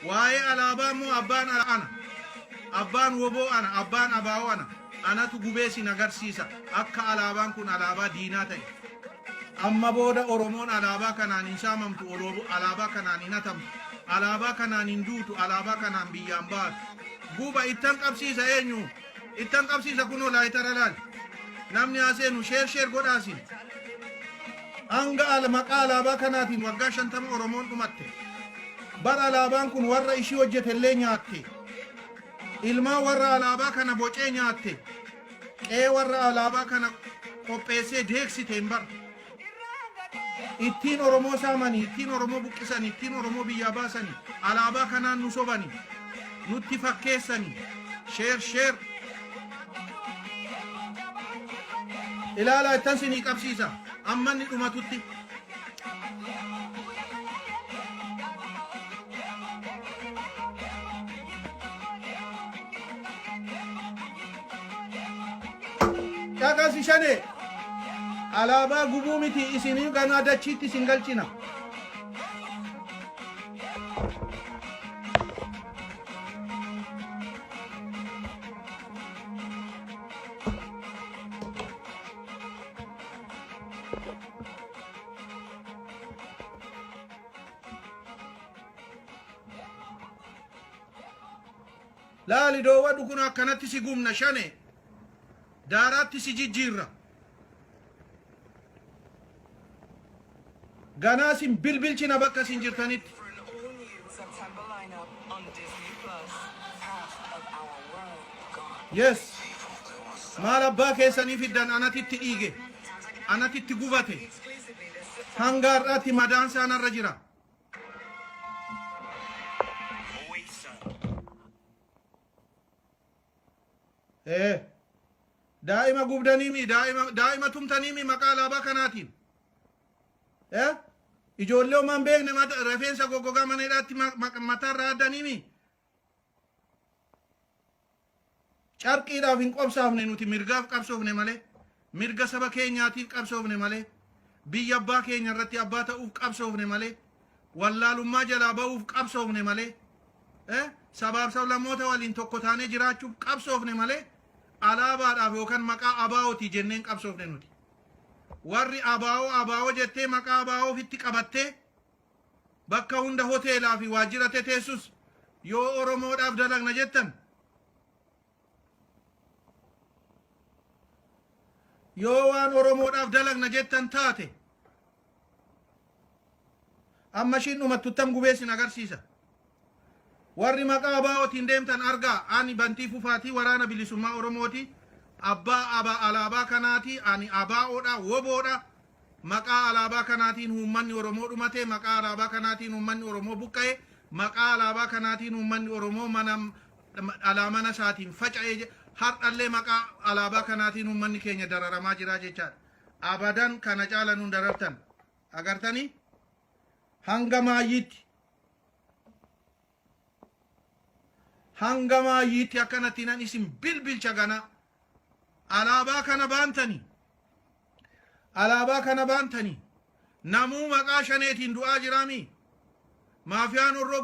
waa'ee alaabaa immoo abbaan ana abbaan woboo ana abbaan abaa'oo anatu gubee sin agarsiisa akka alaabaan kun alaabaa diinaa ta'e. Amma booda Oromoon alaabaa kanaan hin saamamtu, alaabaa kanaan hin hatamtu, alaabaa kanaan hin duutu, alaabaa kanaan biyyaan baatu. Guba ittan qabsiisa eenyu? Ittan qabsiisa kunoo laayitara laal. Namni haaseenu sheer godhaasin. Hanga maqaa alaabaa kanaatiin waggaa 50 Oromoon dhumatte. Bara alaabaan kun warra ishii hojjetellee nyaatte. Ilmaan warra alaabaa kana bocee nyaatte. Qe'ee warra alaabaa kana qopheessee deeksite hin bara. Ittiin Oromoo saamanii, ittiin Oromoo buqqisanii, ittiin Oromoo biyyaa baasanii, alaabaa kanaan nu sobanii, nutti fakkeessanii, sheer. Ilaalaa ittan sinii qabsiisa, amma inni dhumatutti. Caqasi shane. Alaabaa gubuu miti isinii ganaa dachiitti isin galchina. Laali doowwadhu kun akkanatti si gumna shane. Daaraatti si jijjiirra. Ganaasin bilbilchina bakka sin jirtanitti. Yes. Maal abbaa keessanii fiddan anatitti dhiige. Anatitti gubate. Hangaarraatti madaan saanarra jira. Daa'ima gubdaniimi, daa'ima tumtaniimi maqaa alaabaa kanaatiin. Ijoollee homaan beekne rifeensa goggogaa maneedhaatti mataarraa addaniimi. Carqiidhaaf hin qabsoofne nuti mirgaaf qabsoofne malee, mirga saba keenyaatiif qabsoofne malee, biyya abbaa keenya irratti abbaa ta'uuf qabsoofne malee, wallaalummaa jalaa ba'uuf qabsoofne malee, sabaaf sablammoota waliin tokko taanee jiraachuuf qabsoofne malee, alaabaadhaaf yookaan maqaa abaa'ooti jenneen qabsoofne nuti. Warri abaa'oo jettee maqaa abaa'oo ofitti qabattee bakka hunda hoteelaa fi waajjira teessus yoo Oromoodhaaf dalagna jettan, yoo waan Oromoodhaaf dalagna jettan taate amma ishiin dhumattuttam gubeessin agarsiisa. Warri maqaa abaa'ootiin deemtan argaa, ani Bantii Fufaatii waraana bilisummaa Oromooti. Abbaa alaabaa kanaati, ani abaa'oodha, woboodha. Maqaa alaabaa kanaatiin uummanni Oromoo dhumate, maqaa alaabaa kanaatiin uummanni Oromoo buqqa'e, maqaa alaabaa kanaatiin uummanni Oromoo mana isaatiin faca'e. Har'allee maqaa alaabaa kanaatiin uummanni keenya dararamaa jira jechaadha. Abadan kana caala nun darartan. Agartanii? Hanga maayyiitti akkanatti nan isin bilbilcha gana. Alaabaa kana baantanii namuu maqaa shaneetiin du'aa jiraami. Maafiyaan Orroo